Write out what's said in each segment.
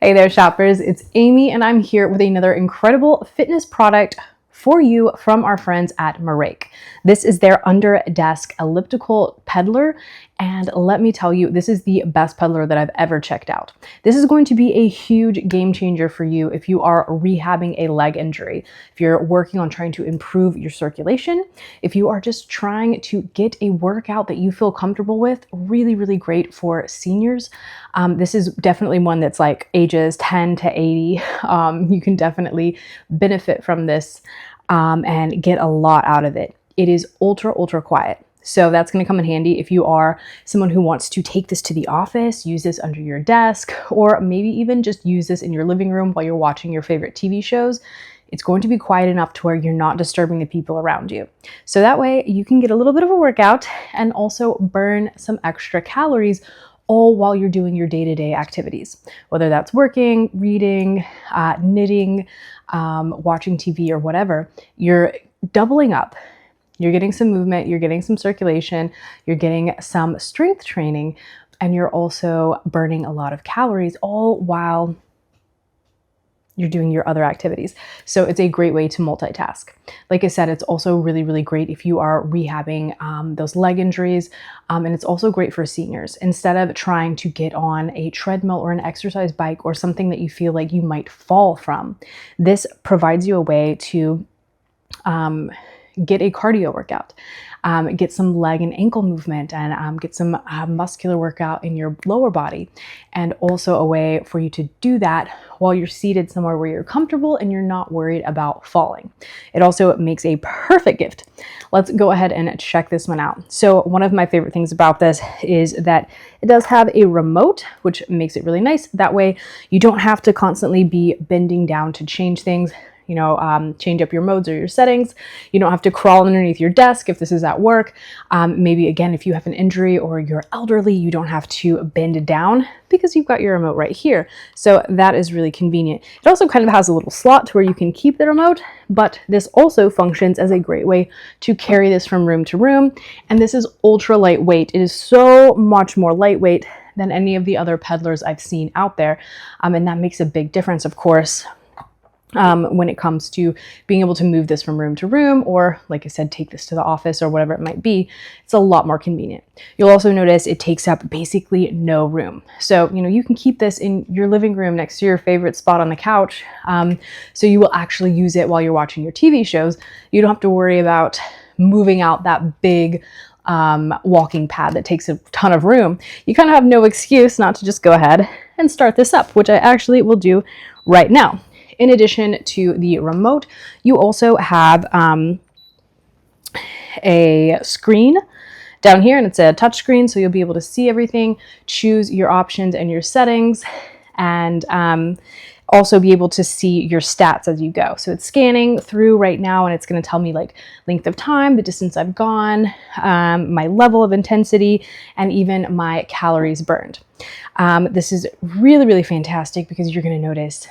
Hey there, shoppers. It's Amy, and I'm here with another incredible fitness product for you from our friends at Merach. This is their under desk elliptical peddler, and let me tell you, this is the best peddler that I've ever checked out. This is going to be a huge game changer for you if you are rehabbing a leg injury, if you're working on trying to improve your circulation, if you are just trying to get a workout that you feel comfortable with. Really great for seniors. This is definitely one that's like ages 10 to 80. You can definitely benefit from this and get a lot out of it. It is ultra quiet. So that's going to come in handy if you are someone who wants to take this to the office, use this under your desk, or maybe even just use this in your living room while you're watching your favorite TV shows. It's going to be quiet enough to where you're not disturbing the people around you. So that way you can get a little bit of a workout and also burn some extra calories, all while you're doing your day-to-day activities, whether that's working, reading, knitting, watching TV, or whatever. You're doubling up. You're getting some movement, you're getting some circulation, you're getting some strength training, and you're also burning a lot of calories, all while you're doing your other activities. So it's a great way to multitask. Like I said, it's also really great if you are rehabbing those leg injuries. And it's also great for seniors. Instead of trying to get on a treadmill or an exercise bike or something that you feel like you might fall from, this provides you a way to get a cardio workout, get some leg and ankle movement, and get some muscular workout in your lower body, and also a way for you to do that while you're seated somewhere where you're comfortable and you're not worried about falling. It also makes a perfect gift. Let's go ahead and check this one out. So one of my favorite things about this is that it does have a remote, which makes it really nice. That way you don't have to constantly be bending down to change things. Change up your modes or your settings. You don't have to crawl underneath your desk if this is at work. Maybe again, if you have an injury or you're elderly, you don't have to bend down because you've got your remote right here. So that is really convenient. It also kind of has a little slot to where you can keep the remote, but this also functions as a great way to carry this from room to room. And this is ultra lightweight. It is so much more lightweight than any of the other peddlers I've seen out there. And that makes a big difference, of course, when it comes to being able to move this from room to room, or like I said, take this to the office or whatever it might be. It's a lot more convenient. You'll also notice it takes up basically no room. So, you can keep this in your living room next to your favorite spot on the couch. So you will actually use it while you're watching your TV shows. You don't have to worry about moving out that big walking pad that takes a ton of room. You kind of have no excuse not to just go ahead and start this up, which I actually will do right now. In addition to the remote, you also have a screen down here, and it's a touch screen, so you'll be able to see everything, choose your options and your settings, and also be able to see your stats as you go. So it's scanning through right now, and it's going to tell me like length of time, the distance I've gone, my level of intensity, and even my calories burned. This is really fantastic because you're going to notice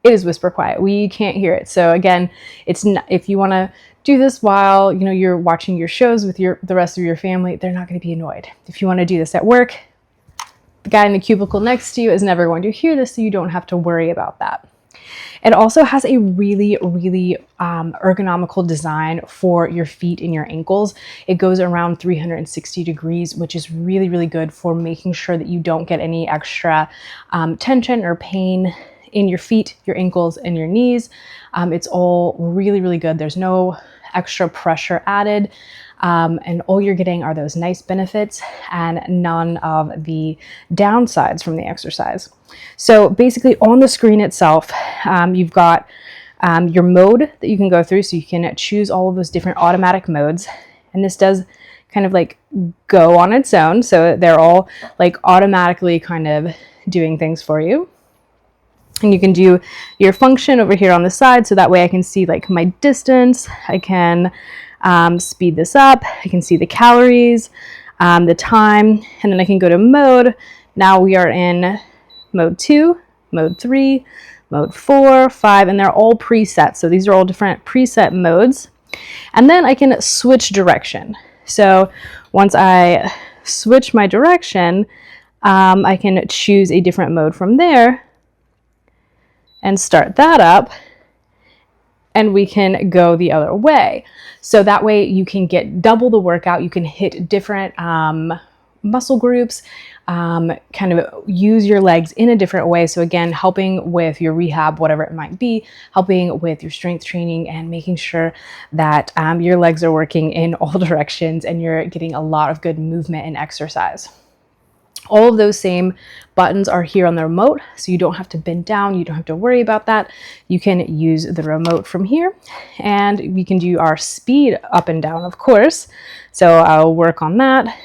it is whisper quiet. We can't hear it. So again, it's not, if you want to do this while you're watching your shows with the rest of your family, they're not going to be annoyed. If you want to do this at work, the guy in the cubicle next to you is never going to hear this, so you don't have to worry about that. It also has a really ergonomical design for your feet and your ankles. It goes around 360 degrees, which is really good for making sure that you don't get any extra tension or pain in your feet, your ankles, and your knees. It's all really good. There's no extra pressure added. And all you're getting are those nice benefits and none of the downsides from the exercise. So basically on the screen itself, you've got your mode that you can go through. So you can choose all of those different automatic modes. And this does kind of like go on its own. So they're all like automatically kind of doing things for you. And you can do your function over here on the side, so that way I can see like my distance. I can speed this up. I can see the calories, the time, and then I can go to mode. Now we are in mode 2, mode 3, mode 4, 5, and they're all preset. So these are all different preset modes. And then I can switch direction. So once I switch my direction, I can choose a different mode from there. and start that up, and we can go the other way. So that way you can get double the workout. You can hit different muscle groups, kind of use your legs in a different way. So again, helping with your rehab, whatever it might be, helping with your strength training, and making sure that your legs are working in all directions and you're getting a lot of good movement and exercise. All of those same buttons are here on the remote, so you don't have to bend down, you don't have to worry about that. You can use the remote from here, and we can do our speed up and down, of course. So I'll work on that.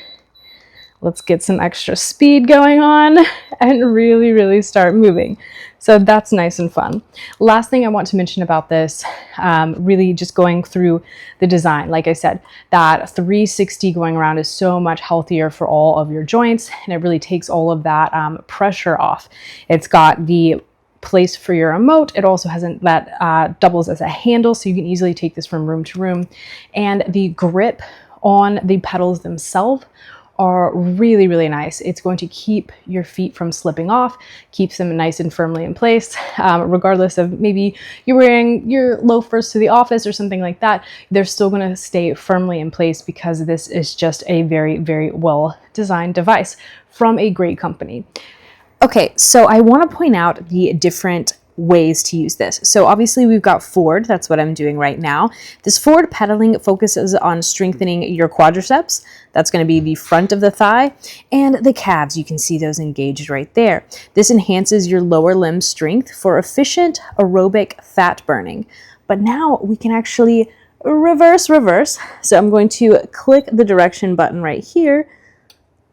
Let's get some extra speed going on and really, really start moving. So that's nice and fun. Last thing I want to mention about this, really just going through the design. Like I said, that 360 going around is so much healthier for all of your joints, and it really takes all of that pressure off. It's got the place for your remote. It also has that doubles as a handle, so you can easily take this from room to room. And the grip on the pedals themselves are really, really nice. It's going to keep your feet from slipping off, keeps them nice and firmly in place, regardless of maybe you're wearing your loafers to the office or something like that. They're still going to stay firmly in place because this is just a very, very well designed device from a great company. Okay, so I want to point out the different ways to use this. So obviously we've got forward, that's what I'm doing right now. This forward pedaling focuses on strengthening your quadriceps. That's going to be the front of the thigh, and the calves. You can see those engaged right there. This enhances your lower limb strength for efficient aerobic fat burning. But now we can actually reverse. So I'm going to click the direction button right here,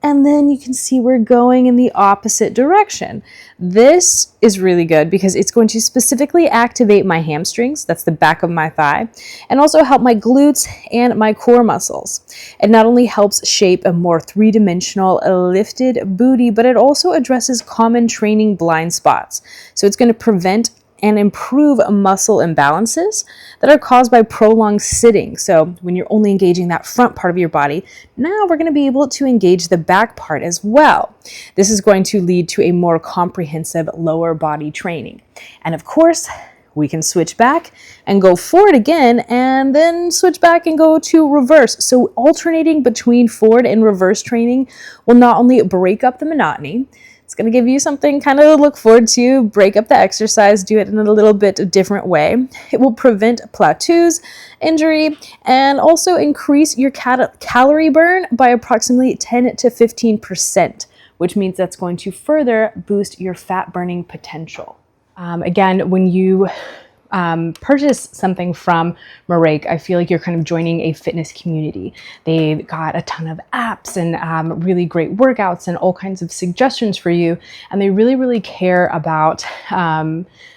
and then you can see we're going in the opposite direction. This is really good because it's going to specifically activate my hamstrings, that's the back of my thigh, and also help my glutes and my core muscles. It not only helps shape a more three-dimensional lifted booty, but it also addresses common training blind spots. So it's going to prevent and improve muscle imbalances that are caused by prolonged sitting. So when you're only engaging that front part of your body, now we're going to be able to engage the back part as well. This is going to lead to a more comprehensive lower body training. And of course, we can switch back and go forward again, and then switch back and go to reverse. So alternating between forward and reverse training will not only break up the monotony, it's going to give you something kind of to look forward to, break up the exercise, do it in a little bit different way. It will prevent plateaus, injury, and also increase your calorie burn by approximately 10 to 15%, which means that's going to further boost your fat burning potential. Again, when you purchase something from Merach, I feel like you're kind of joining a fitness community. They've got a ton of apps and really great workouts and all kinds of suggestions for you. And they really, really care about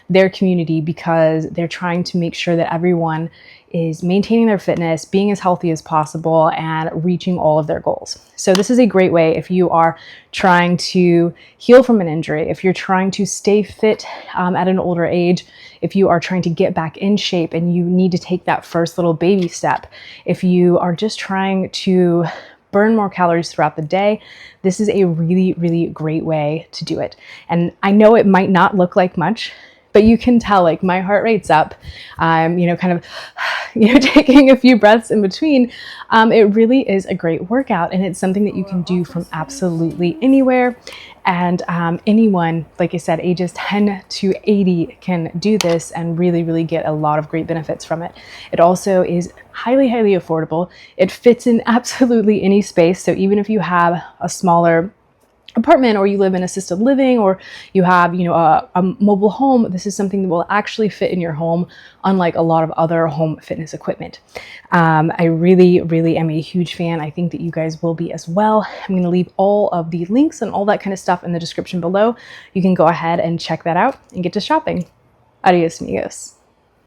their community because they're trying to make sure that everyone is maintaining their fitness, being as healthy as possible, and reaching all of their goals. So this is a great way if you are trying to heal from an injury, if you're trying to stay fit at an older age, if you are trying to get back in shape and you need to take that first little baby step, if you are just trying to burn more calories throughout the day, this is a really, really great way to do it. And I know it might not look like much, but you can tell, like, my heart rate's up. I'm, kind of, taking a few breaths in between. It really is a great workout, and it's something that you can do from absolutely anywhere. And anyone, like I said, ages 10 to 80 can do this and really, really get a lot of great benefits from it. It also is highly, highly affordable. It fits in absolutely any space. So even if you have a smaller apartment, or you live in assisted living, or you have, a mobile home, this is something that will actually fit in your home, unlike a lot of other home fitness equipment. I really, really am a huge fan. I think that you guys will be as well. I'm going to leave all of the links and all that kind of stuff in the description below. You can go ahead and check that out and get to shopping. Adios, amigos.